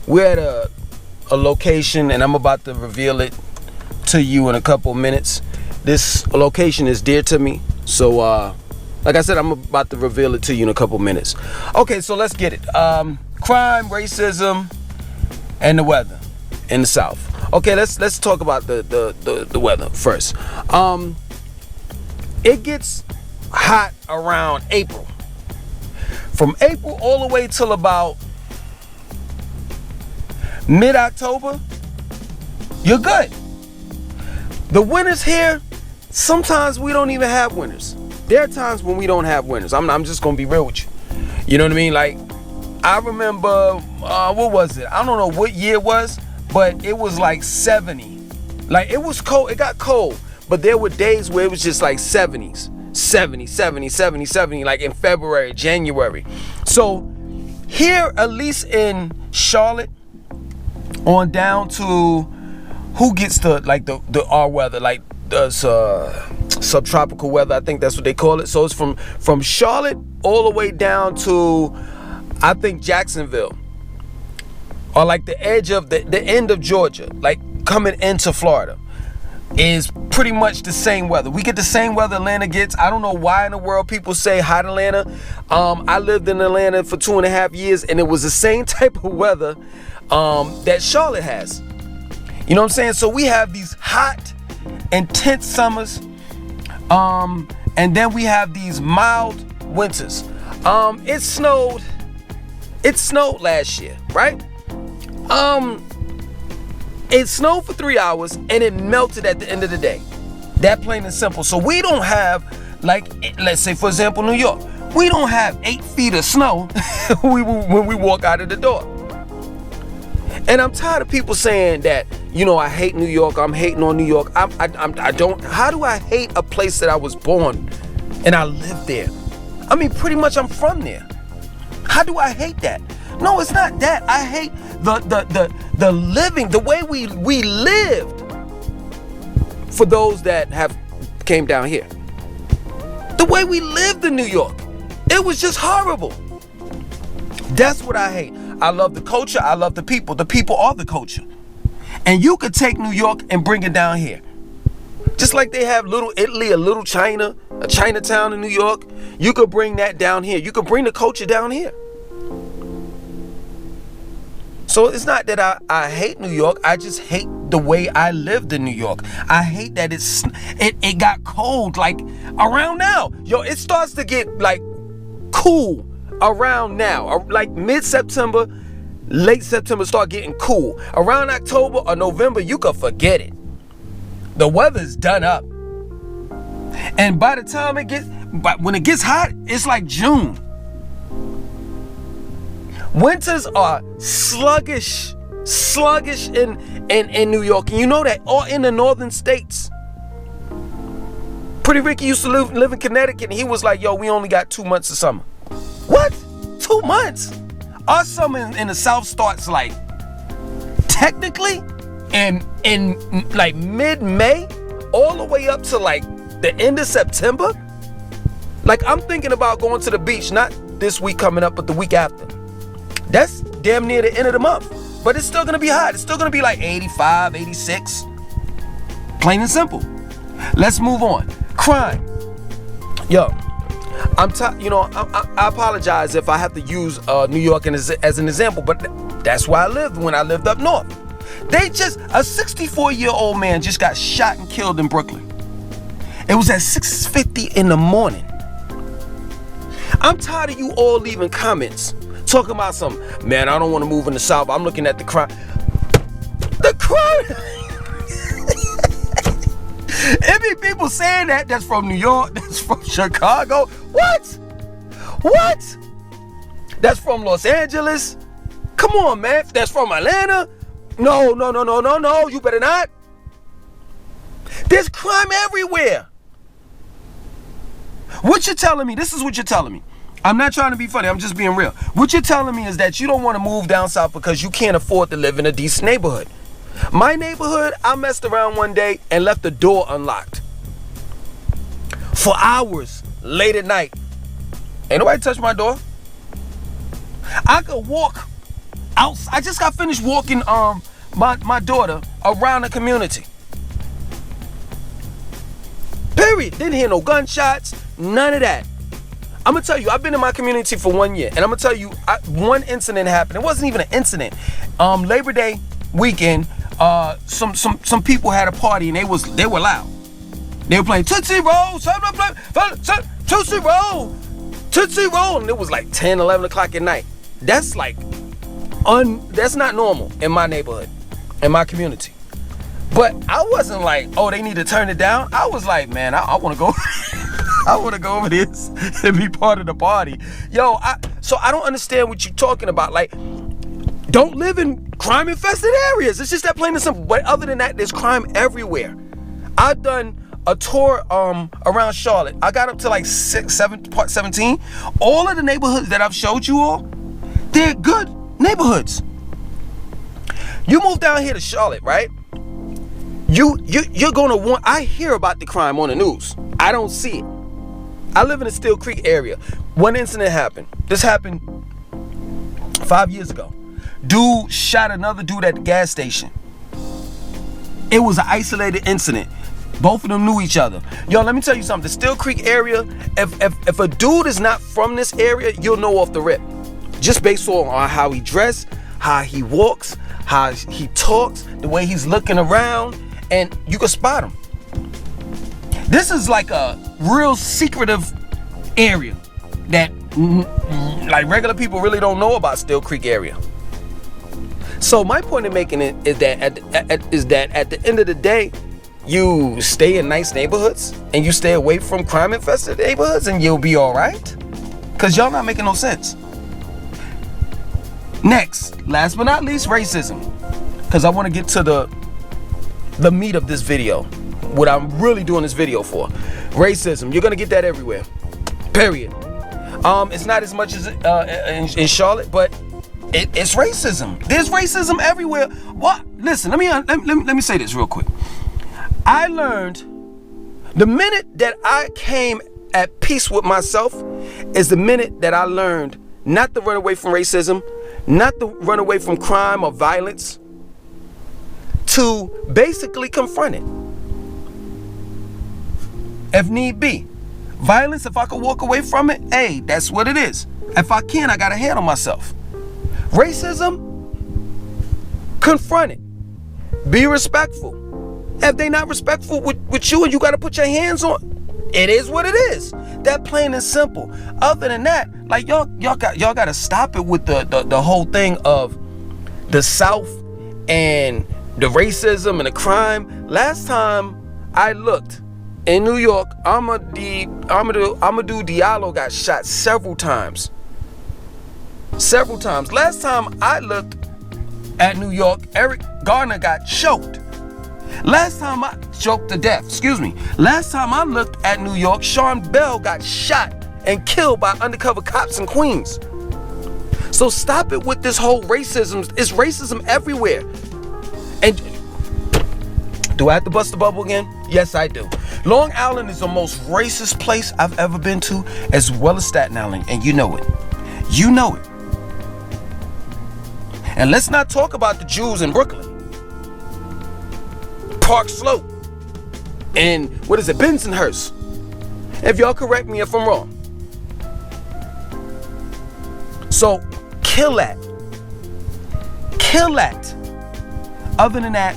We're at a location, and I'm about to reveal it to you in a couple minutes. This location is dear to me, so like I said, I'm about to reveal it to you in a couple minutes. Okay, so let's get it. Crime, racism, and the weather in the South. Okay, let's talk about the weather first. It gets hot around April. From April all the way till about mid-October, you're good. The winters here, sometimes we don't even have winters. There are times when we don't have winters. I'm just gonna be real with you. You know what I mean? Like, I remember, what was it? I don't know what year it was, but it was like 70. Like, it was cold, it got cold, but there were days where it was just like 70s. 70, like in February, January. So here, at least in Charlotte, on down to who gets the our weather, like the subtropical weather, I think that's what they call it. So it's from Charlotte all the way down to, I think, Jacksonville, or like the edge of the end of Georgia, like coming into Florida, is pretty much the same weather. We get the same weather Atlanta gets. I don't know why in the world people say hot Atlanta. I lived in Atlanta for 2.5 years, and it was the same type of weather that Charlotte has. You know what I'm saying? So we have these hot, intense summers, and then we have these mild winters. It snowed last year, right? It snowed for 3 hours and it melted at the end of the day. That plain and simple. So we don't have, like, let's say for example, New York. We don't have 8 feet of snow when we walk out of the door. And I'm tired of people saying that, you know, I hate New York. I'm hating on New York. I don't. How do I hate a place that I was born and I lived there? I mean, pretty much I'm from there. How do I hate that? No, it's not that. I hate the living, the way we lived for those that have came down here. The way we lived in New York, it was just horrible. That's what I hate. I love the culture. I love the people. The people are the culture. And you could take New York and bring it down here. Just like they have Little Italy, a Little China, a Chinatown in New York. You could bring that down here. You could bring the culture down here. So it's not that I hate New York. I just hate the way I lived in New York. I hate that it got cold like around now. Yo, it starts to get like cool around now. Like mid-September, late September start getting cool. Around October or November, you could forget it. The weather's done up. And by the time when it gets hot, it's like June. Winters are sluggish in New York. And you know that, or in the northern states. Pretty Ricky used to live in Connecticut, and he was like, yo, we only got 2 months of summer. What? 2 months? Our summer in the South starts like, technically, in like mid-May, all the way up to like the end of September. Like, I'm thinking about going to the beach, not this week coming up, but the week after. That's damn near the end of the month. But it's still gonna be hot. It's still gonna be like 85, 86. Plain and simple. Let's move on. Crime. Yo, I apologize if I have to use New York as an example, but that's where I lived when I lived up north. A 64-year-old man just got shot and killed in Brooklyn. It was at 6:50 in the morning. I'm tired of you all leaving comments talking about man, I don't want to move in the South. I'm looking at the crime. The crime! It be people saying that's from New York, that's from Chicago. What? That's from Los Angeles. Come on, man. That's from Atlanta. No, you better not. There's crime everywhere. What you're telling me, this is what you're telling me. I'm not trying to be funny, I'm just being real. What you're telling me is that you don't want to move down south because you can't afford to live in a decent neighborhood. My neighborhood, I messed around one day and left the door unlocked. For hours, late at night. Ain't nobody touched my door. I could walk I just got finished walking my daughter around the community. Period. Didn't hear no gunshots, none of that. I'm gonna tell you, I've been in my community for 1 year, and I'm gonna tell you, one incident happened. It wasn't even an incident. Labor Day weekend, some people had a party and they were loud. They were playing Tootsie Roll, Tootsie Roll, Tootsie Roll, and it was like 10, 11 o'clock at night. That's like, that's not normal in my neighborhood, in my community. But I wasn't like, oh, they need to turn it down. I was like, man, I want to go. I want to go over this and be part of the party. Yo, so I don't understand what you're talking about. Like, don't live in crime-infested areas. It's just that plain and simple. But other than that, there's crime everywhere. I've done a tour around Charlotte. I got up to like part 17. All of the neighborhoods that I've showed you all, they're good neighborhoods. You move down here to Charlotte, right? You're gonna want. I hear about the crime on the news. I don't see it. I live in the Steel Creek area. One incident happened. This happened 5 years ago. Dude shot another dude at the gas station. It was an isolated incident. Both of them knew each other. Yo, let me tell you something. The Steel Creek area, if a dude is not from this area, you'll know off the rip. Just based on how he dressed, how he walks, how he talks, the way he's looking around, and you can spot him. This is like a real secretive area that like regular people really don't know about. Steel Creek area. So my point in making it is that at the end of the day, you stay in nice neighborhoods and you stay away from crime infested neighborhoods and you'll be all right. Cause y'all not making no sense. Next, last but not least, racism. Cause I want to get to the meat of this video. What I'm really doing this video for. Racism. You're gonna get that everywhere. Period. It's not as much as in Charlotte, but it's racism. There's racism everywhere. What? Listen, let me say this real quick. I learned the minute that I came at peace with myself is the minute that I learned not to run away from racism, not to run away from crime or violence, to basically confront it. If need be. Violence, if I could walk away from it, hey, that's what it is. If I can, I gotta handle myself. Racism, confront it. Be respectful. If they not respectful with you and you gotta put your hands on, it is what it is. That plain and simple. Other than that, like y'all gotta stop it with the whole thing of the South and the racism and the crime. Last time I looked in New York, Amadou Diallo got shot several times. Several times. Last time I looked at New York, Eric Garner got choked. Last time I choked to death, excuse me. Last time I looked at New York, Sean Bell got shot and killed by undercover cops in Queens. So stop it with this whole racism. It's racism everywhere. And do I have to bust the bubble again? Yes, I do. Long Island is the most racist place I've ever been to, as well as Staten Island, and you know it. You know it. And let's not talk about the Jews in Brooklyn, Park Slope, and what is it, Bensonhurst. If y'all correct me if I'm wrong. So kill that. Kill that. Other than that,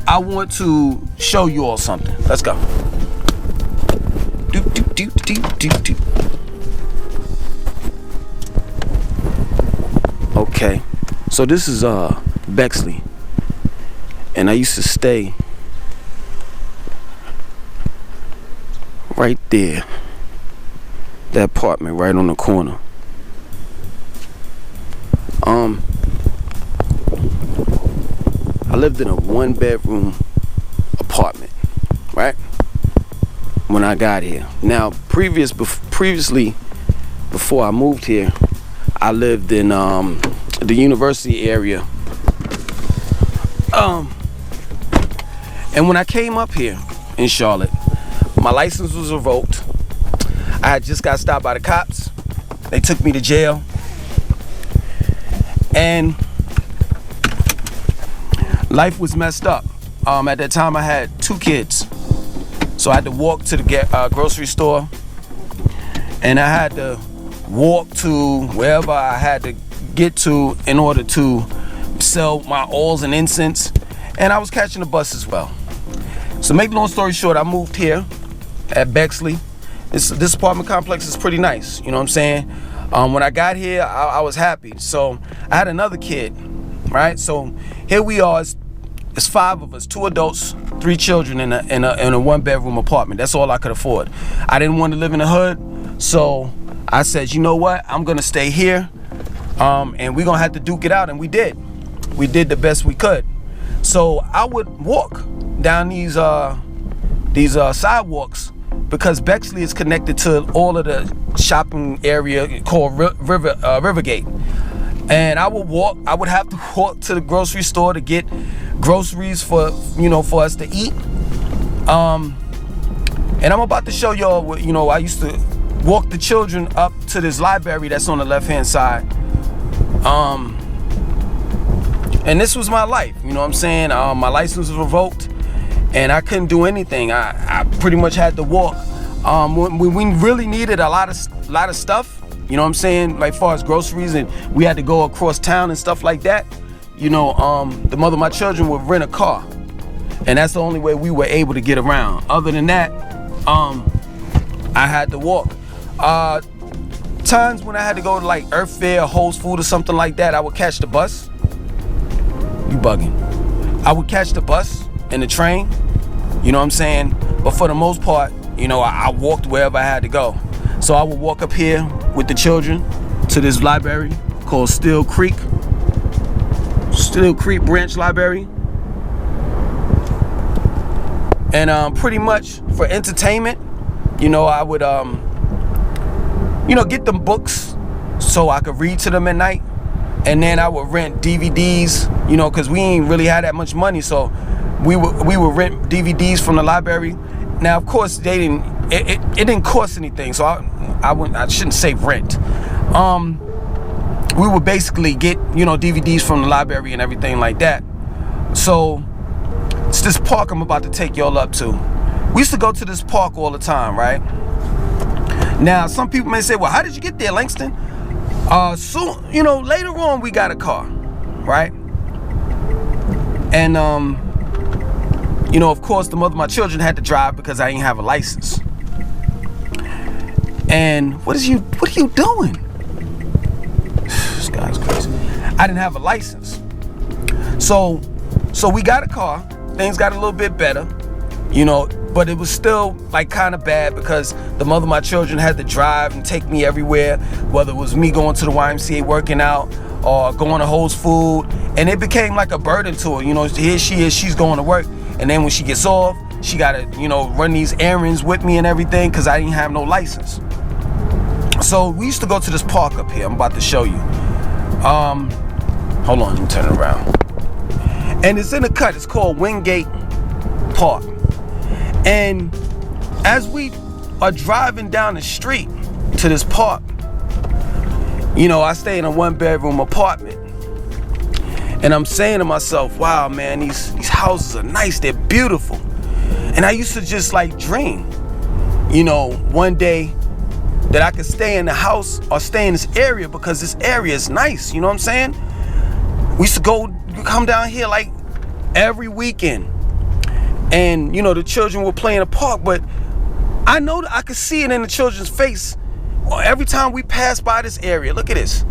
I want to show you all something. Let's go. Okay, so this is Bexley, and I used to stay right there, that apartment right on the corner. I lived in a 1-bedroom apartment, right? When I got here. Now, previously, before I moved here, I lived in the university area. And when I came up here in Charlotte, my license was revoked. I had just got stopped by the cops. They took me to jail. And life was messed up. At that time I had 2 kids, so I had to walk to the grocery store, and I had to walk to wherever I had to get to in order to sell my oils and incense, and I was catching the bus as well. So make the long story short, I moved here at Bexley. This apartment complex is pretty nice, you know what I'm saying? When I got here, I was happy. So I had another kid, right? So here we are. It's 5 of us, 2 adults, 3 children in a 1-bedroom apartment. That's all I could afford. I didn't want to live in the hood, so I said, you know what? I'm gonna stay here, and we're gonna have to duke it out, and we did. We did the best we could. So I would walk down these sidewalks because Bexley is connected to all of the shopping area called Rivergate. And I would have to walk to the grocery store to get groceries for us to eat. And I'm about to show y'all, I used to walk the children up to this library that's on the left-hand side. And this was my life, you know what I'm saying? My license was revoked and I couldn't do anything. I pretty much had to walk. When we really needed a lot of stuff, you know what I'm saying, like far as groceries, and we had to go across town and stuff like that, the mother of my children would rent a car, and that's the only way we were able to get around. Other than that, I had to walk. Times when I had to go to like Earth Fair or Whole Foods or something like that, I would catch the bus. You bugging. I would catch the bus and the train, you know what I'm saying? But for the most part, I walked wherever I had to go. So I would walk up here with the children to this library called Still Creek Branch Library. And pretty much for entertainment, I would get them books so I could read to them at night. And then I would rent DVDs, because we ain't really had that much money, so we would rent DVDs from the library. Now, of course, it didn't cost anything, so I shouldn't say rent. We would basically get, DVDs from the library and everything like that. So it's this park I'm about to take y'all up to. We used to go to this park all the time, right? Now, some people may say, well, how did you get there, Langston? So, later on we got a car, right? And, of course, the mother of my children had to drive because I didn't have a license. And what are you doing? This guy's crazy. I didn't have a license. So we got a car. Things got a little bit better, but it was still like kind of bad because the mother of my children had to drive and take me everywhere, whether it was me going to the YMCA working out or going to Whole Foods, and it became like a burden to her. Here she is, she's going to work, and then when she gets off, she gotta, run these errands with me and everything because I didn't have no license. So we used to go to this park up here. I'm about to show you. Hold on, let me turn it around. And it's in the cut. It's called Wingate Park. And as we are driving down the street to this park, I stay in a 1-bedroom apartment. And I'm saying to myself, wow, man, these houses are nice. They're beautiful. And I used to just like dream, one day that I could stay in the house or stay in this area because this area is nice. You know what I'm saying? We used to come down here like every weekend. And, the children would play in the park, but I know that I could see it in the children's face every time we pass by this area. Look at this.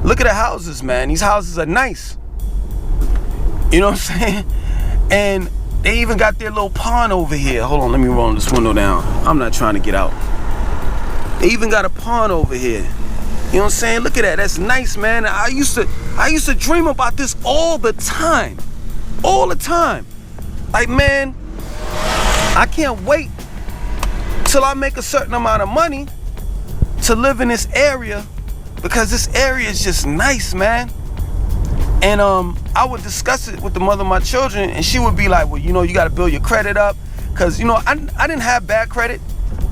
Look at the houses, man. These houses are nice. You know what I'm saying? And they even got their little pond over here. Hold on, let me roll this window down. I'm not trying to get out. They even got a pond over here. You know what I'm saying? Look at that. That's nice, man. I used to dream about this all the time. All the time. Like, man, I can't wait till I make a certain amount of money to live in this area because this area is just nice, man. And I would discuss it with the mother of my children, and she would be like, well, you got to build your credit up. Because, I didn't have bad credit,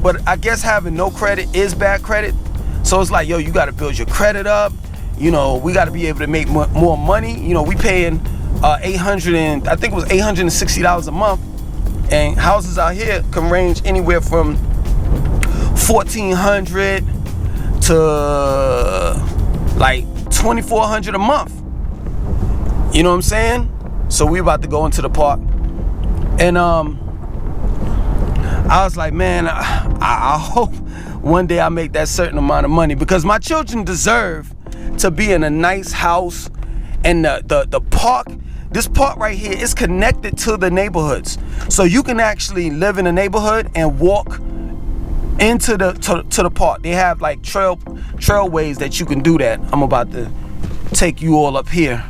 but I guess having no credit is bad credit. So it's like, you got to build your credit up. We got to be able to make more money. We paying I think it was $860 a month. And houses out here can range anywhere from $1,400 to like $2,400 a month. You know what I'm saying? So we about to go into the park, and I was like, man, I hope one day I make that certain amount of money, because my children deserve to be in a nice house. And the park, this park right here, is connected to the neighborhoods, so you can actually live in a neighborhood and walk into the park. They have like trailways that you can do that. I'm about to take you all up here,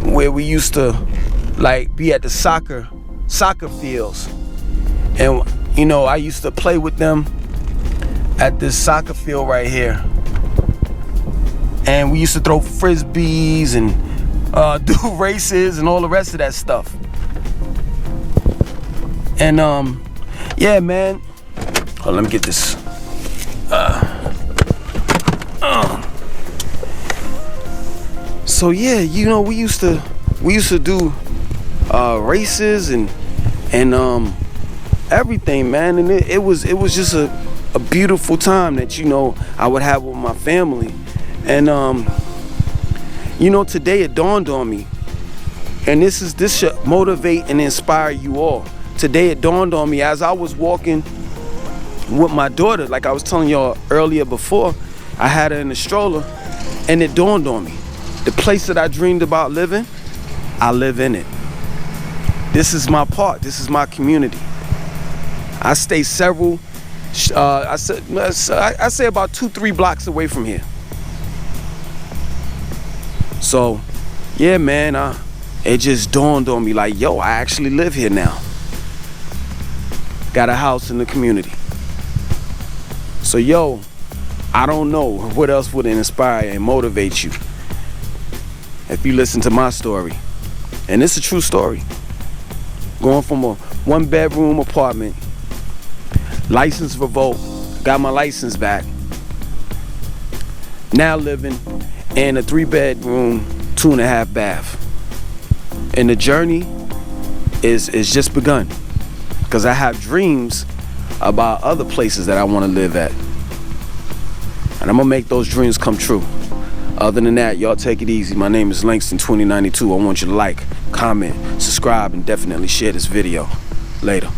where we used to like be at the soccer fields, and you know, I used to play with them at this soccer field right here, and we used to throw frisbees and do races and all the rest of that stuff. And yeah, man. Oh, let me get this. So yeah, you know, we used to do races and everything, man. And it was just a beautiful time that, you know, I would have with my family. And you know, today it dawned on me, and this should motivate and inspire you all. Today it dawned on me as I was walking with my daughter, like I was telling y'all earlier before, I had her in the stroller, and it dawned on me, the place that I dreamed about living, I live in it. This is my park, this is my community. I stay several, I say about 2-3 blocks away from here. So yeah, man, it just dawned on me like, yo, I actually live here now. Got a house in the community. So yo, I don't know what else would inspire and motivate you if you listen to my story. And it's a true story. Going from a 1-bedroom apartment, license revoked, got my license back, now living in a 3-bedroom, 2.5 bath. And the journey is just begun, because I have dreams about other places that I want to live at, and I'm gonna make those dreams come true. Other than that, y'all take it easy. My name is Langston 2092. I want you to like, comment, subscribe, and definitely share this video. Later.